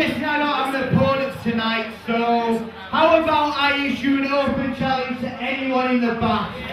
guessing I don't have an opponent tonight, so how about I issue an open challenge to anyone in the back?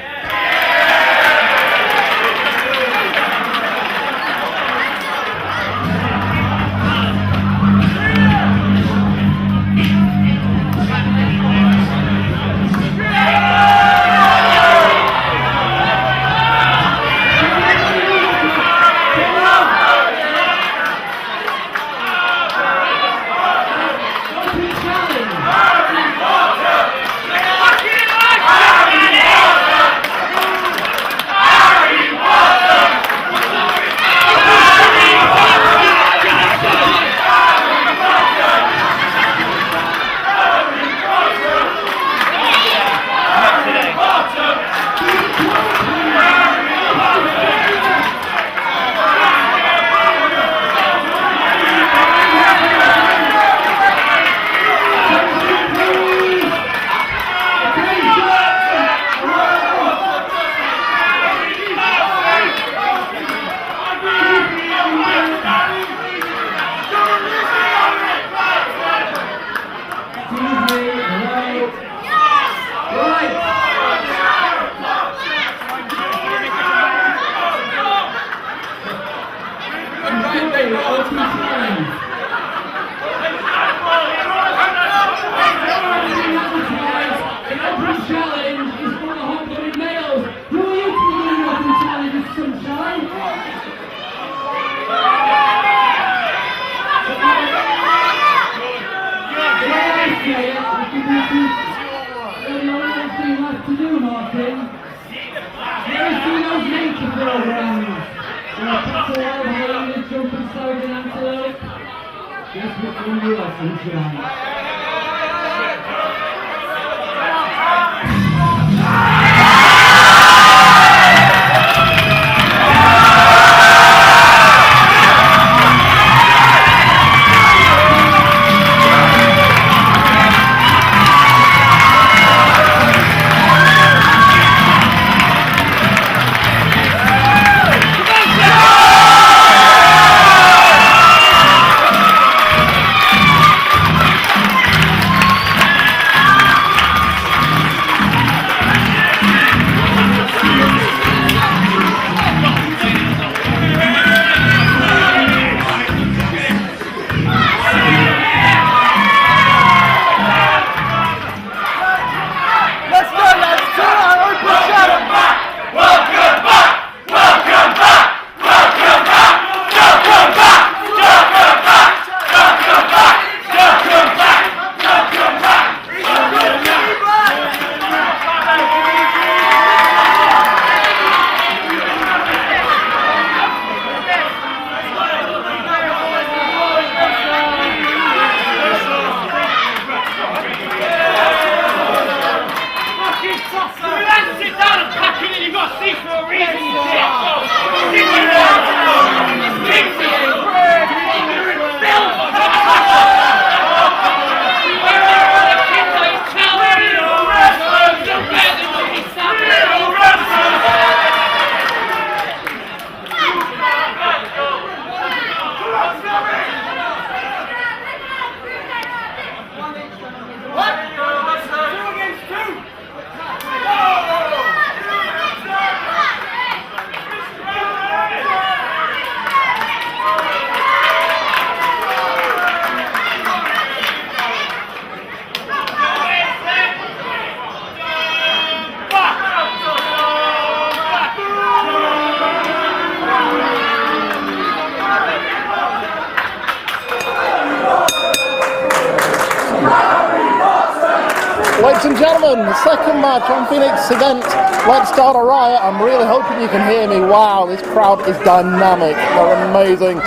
Ladies and gentlemen, the second match on Phoenix against Let's Start a Riot. I'm really hoping you can hear me. Wow, this crowd is dynamic. They're amazing.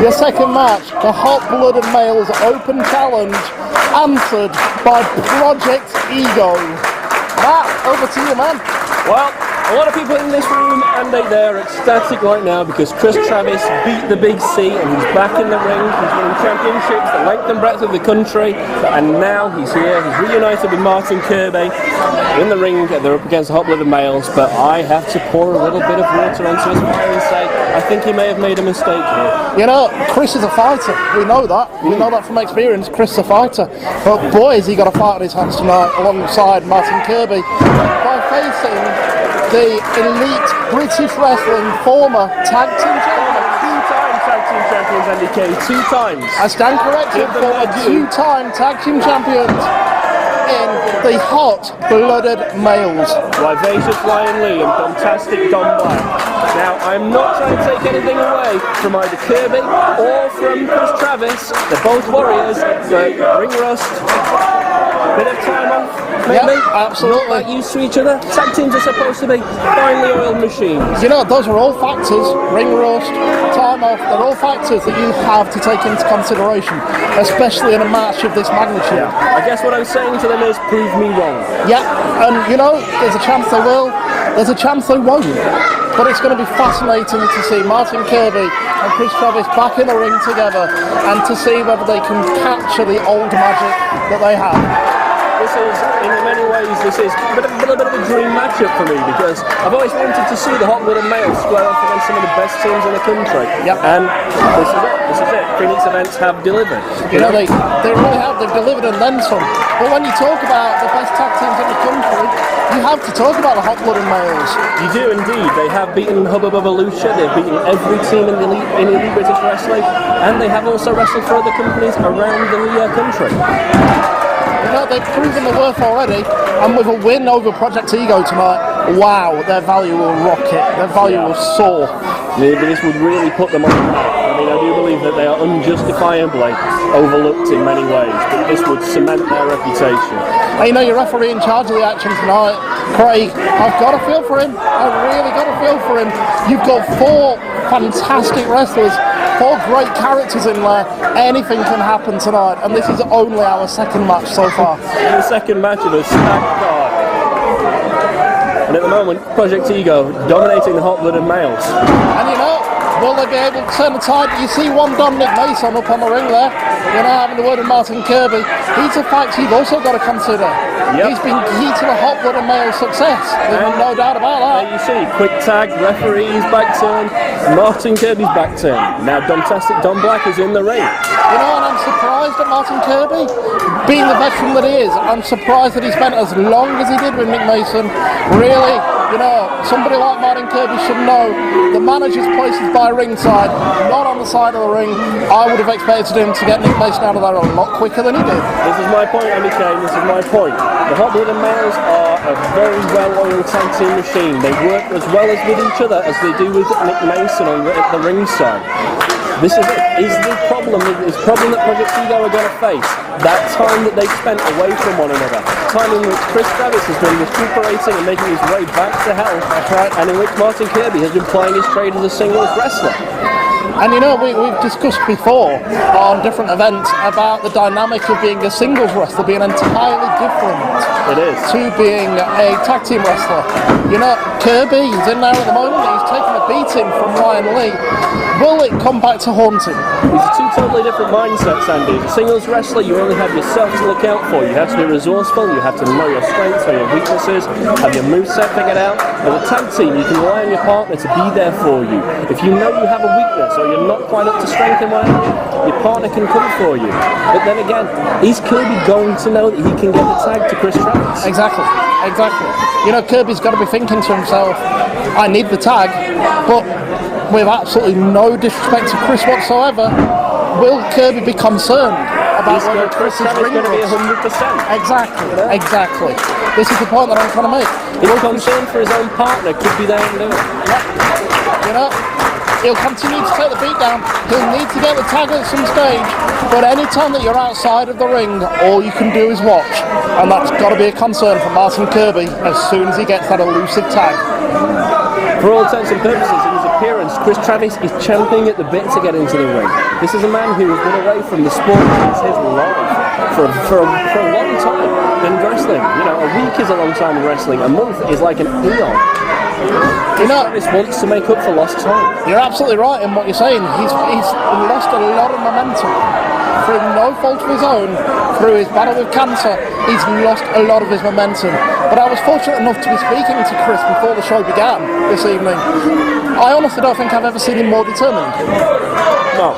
The second match, the Hot-Blooded Males Open Challenge, answered by Project Ego. Matt, over to you, man. Well, A lot of people in this room and there are ecstatic right now because Kris Travis beat the Big C and he's back in the ring. He's winning championships the length and breadth of the country, and now he's here. He's reunited with Martin Kirby in the ring. They're up against the hot-blooded males, but I have to pour a little bit of water onto his fire and say I think he may have made a mistake here. You know, Kris is a fighter. We know that. We know that from experience. Kris is a fighter. But boy, has he got a fight on his hands tonight alongside Martin Kirby by facing the elite British wrestling former tag team champion. Two-time tag team champions, Andy Kay. 2 times. I stand corrected, former 2-time tag team champions in the hot-blooded males. Vivacious Ryan Lee and fantastic Don Black. Now, I'm not trying to take anything away from either Kirby or from Kris Travis. They're both warriors, but ring rust, bit of time off, maybe. Yep, absolutely. Not that used to each other. Tag teams are supposed to be finely oiled machines. You know, those are all factors. Ring rust, time off, they're all factors that you have to take into consideration, especially in a match of this magnitude. I guess what I'm saying to them is prove me wrong. Yeah, and you know, there's a chance they will, there's a chance they won't. But it's going to be fascinating to see Martin Kirby and Kris Travis back in the ring together and to see whether they can capture the old magic that they have. This is, in many ways, this is a bit of a dream matchup for me because I've always wanted to see the hot-blooded males square off against some of the best teams in the country. Yep. And this is it. This is it. Phoenix events have delivered. You know, they really have. They've delivered and then some. But when you talk about the best tag teams in the country, you have to talk about the hot-blooded males. You do indeed. They have beaten Hubba Bubba Lucha. They've beaten every team in elite British wrestling, and they have also wrestled for other companies around the country. You know, they've proven their worth already, and with a win over Project Ego tonight, wow, their value will rocket. Their value will soar. Maybe this would really put them on the map. I mean, I do believe that they are unjustifiably overlooked in many ways, but this would cement their reputation. And you know, your referee in charge of the action tonight, Craig, I've got a feel for him. I've really got a feel for him. You've got 4 fantastic wrestlers, 4 great characters in there. Anything can happen tonight, and this is only our second match so far. The second match of a stacked card. And at the moment, Project Ego dominating the hot-blooded males. And you know, will they be able to turn the tide? You see one Dominic Mason up on the ring there, you know, having the word with Martin Kirby. He's a fact you've also got to consider. Yep. He's been key to the hot-blooded male success. There's no doubt about that. There you see, quick tag, referee's back turn, Martin Kirby's back turn. Now Dontastic Don Black is in the ring. You know, and I'm surprised at Martin Kirby, being the veteran that he is. I'm surprised that he spent as long as he did with Nick Mason. Really, you know, somebody like Martin Kirby should know the manager's place is by ringside, not on the side of the ring. I would have expected him to get Nick Mason out of there a lot quicker than he did. This is my point, Andy Kane, this is my point. The hot-blooded males are a very well-oiled tag team machine. They work as well as with each other as they do with Nick Mason on the ringside. This is it. Is the problem that Project Ego are going to face that time that they've spent away from one another, time in which Kris Travis has been recuperating and making his way back to health, and in which Martin Kirby has been playing his trade as a singles wrestler. And you know, we've discussed before on different events about the dynamic of being a singles wrestler being entirely different to being a tag team wrestler. You know, Kirby, he's in there at the moment, he's taking a beating from Ryan Lee. Will it come back to haunt him? These are 2 totally different mindsets, Andy. As a singles wrestler, you only have yourself to look out for. You have to be resourceful, you have to know your strengths, know your weaknesses, have your moveset figured out. As a tag team, you can rely on your partner to be there for you. If you know you have a weakness or you're not quite up to strength in one area, your partner can come for you. But then again, is Kirby going to know that he can get the tag to Kris Travis? Exactly. You know, Kirby's got to be thinking to himself, I need the tag, but with absolutely no disrespect to Kris whatsoever, will Kirby be concerned about whether Kris is going to be 100%? Exactly. This is the point that I'm trying to make. He's concerned for his own partner, could be there and do it. You know, he'll continue to take the beat down. He'll need to get the tag at some stage, but any time that you're outside of the ring, all you can do is watch, and that's got to be a concern for Martin Kirby as soon as he gets that elusive tag. For all intents and purposes, in his appearance, Kris Travis is champing at the bit to get into the ring. This is a man who has been away from the sport since his life for a long time in wrestling. You know, a week is a long time in wrestling. A month is like an eon. You know, Travis wants to make up for lost time. you're absolutely right in what you're saying. He's lost a lot of momentum through no fault of his own. Through his battle with cancer, he's lost a lot of his momentum. But I was fortunate enough to be speaking to Kris before the show began this evening. I honestly don't think I've ever seen him more determined. No,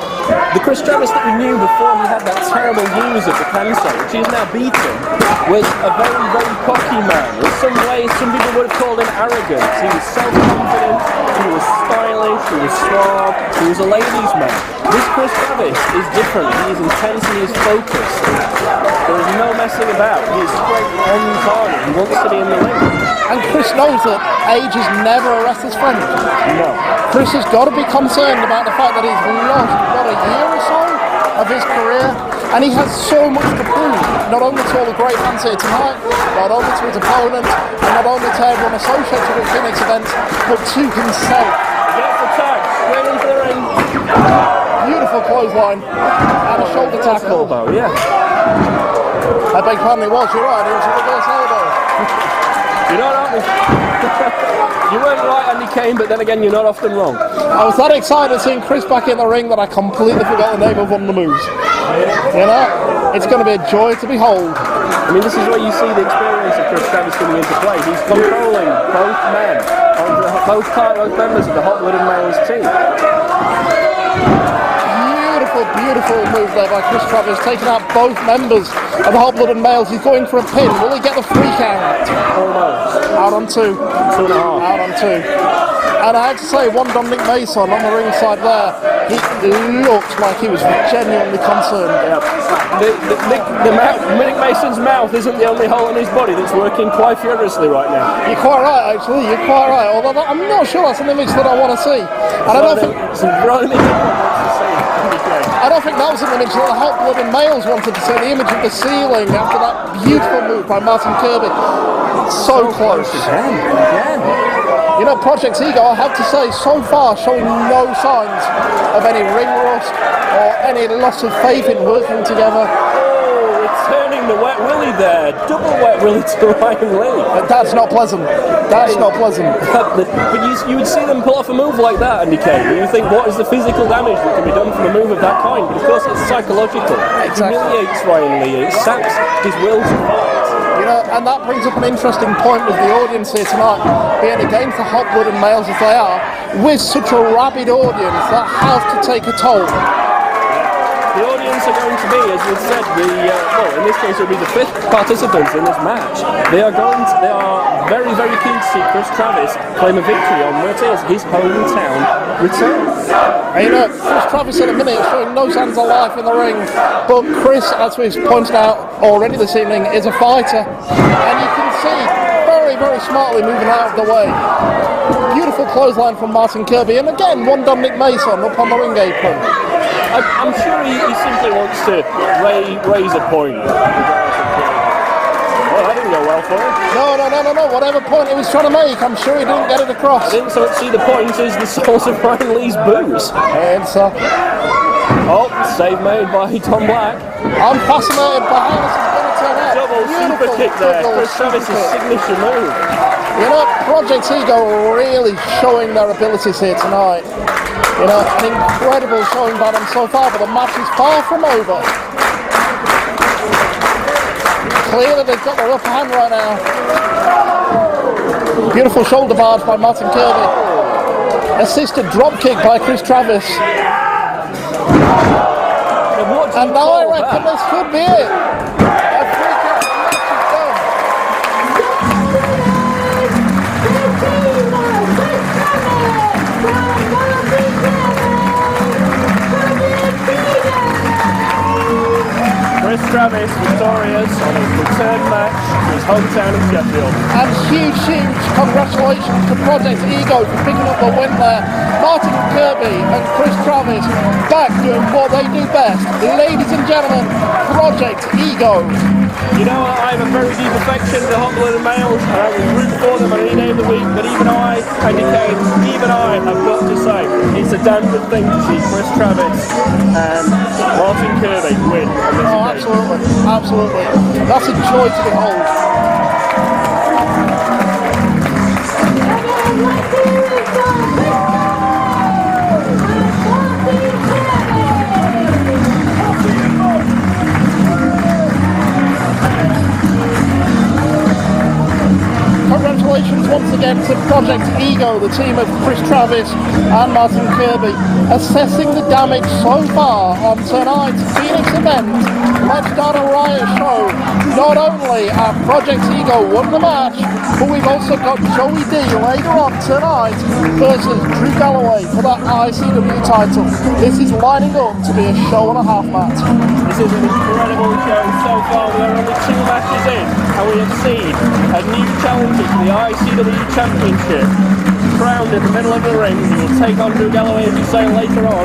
the Kris Travis that we knew before he had that terrible news of the cancer, which he is now beaten, was a very, very cocky man. In some ways, some people would have called him arrogant. He was self-confident, he was stylish, he was suave, he was a ladies' man. This Kris Travis is different. He is intense and he is focused. There is no messing about. He is straight on target. He wants to be in the ring. And Kris knows that age is never a wrestler's friend. No. Kris has got to be concerned about the fact that he's lost about a year or so of his career, and he has so much to prove, not only to all the great fans here tonight, not only to his opponent, and not only to everyone associated with Phoenix events, but to himself. Get the tag, straight into the ring. Beautiful clothesline and a shoulder tackle. Elbow, yeah. I beg pardon, it was, you're right, it was a reverse elbow. You're not often. You weren't right, Andy Kane, but then again, you're not often wrong. I was that excited seeing Kris back in the ring that I completely forgot the name of one of the moves. You know, it's going to be a joy to behold. I mean, this is where you see the experience of Kris Travis coming into play. He's controlling both men, both members of the Hot Blooded Males team. Beautiful move there by Kris Travis, taking out both members of the Hot Blooded Males. He's going for a pin. Will he get the free count? Almost. Out on 2. 2.5. Out on 2. And I have to say, one Dominic Mason on the ringside there, he looked like he was genuinely concerned. Yep. Dominic Mason's mouth isn't the only hole in his body that's working quite furiously right now. You're quite right, actually. You're quite right. Although I'm not sure that's an image that I want to see. And I don't think that was an image that the Hot Blooded Males wanted to see. The image of the ceiling after that beautiful move by Martin Kirby. So close. Again. You know, Project Ego, I have to say, so far showing no signs of any ring rust or any loss of faith in working together. Oh, it's turning the wet willy there. Double wet willy to Ryan Lee. That's not pleasant. That's not pleasant. But you would see them pull off a move like that, Andy Kane. You think, what is the physical damage that can be done from a move of that kind? But of course, it's psychological. It humiliates Ryan Lee. It saps his will to fight. You know, and that brings up an interesting point with the audience here tonight, being against the Hot Blooded Males as they are, with such a rabid audience that has to take a toll. The audience are going to be, as we've said, in this case it'll be the 5th participants in this match. They are very, very keen to see Kris Travis claim a victory on what is his hometown return. And you know, Kris Travis in a minute showing no signs of life in the ring, but Kris, as we've pointed out already this evening, is a fighter, and you can see very, very smartly moving out of the way. Beautiful clothesline from Martin Kirby, and again, one Dominic Mason up on the ring apron. I'm sure he simply wants to raise a point. Well, that didn't go well for him. No. Whatever point he was trying to make, I'm sure he didn't get it across. I didn't see the point is the source of Ryan Lee's booze. And so, save made by Tom Black. I'm fascinated by how this is going to turn out. Double super kick there. Kris Travis' signature move. You know, Project Ego really showing their abilities here tonight. You know, an incredible showing by them so far, but the match is far from over. Clearly they've got their upper hand right now. Beautiful shoulder barge by Martin Kirby. Assisted drop kick by Kris Travis. And now I reckon this could be it. A free kick, the match is done. Kris Travis victorious on his return match to his hometown of Sheffield. And huge congratulations to Project Ego for picking up the win there. Martin Kirby and Kris Travis back doing what they do best. Ladies and gentlemen, Project Ego. You know, I have a very deep affection for the Hot Blooded Males, and I will root for them any day of the week, but even I, Andy Kane, even I have got to say, it's a damn good thing to see Kris Travis and Martin Kirby win on this occasion. Absolutely. That's a joy to behold. once again to Project Ego, the team of Kris Travis and Martin Kirby, assessing the damage so far on tonight's Phoenix event. Let's Start a Riot show. Not only have Project Ego won the match, but we've also got Joey D later on tonight versus Drew Galloway for that ICW title. This is lining up to be a show and a half match. This is an incredible show so far. We are only 2 matches in, and we have seen a new challenger to the ICW Championship crowned in the middle of the ring. He will take on Drew Galloway, as you say, later on.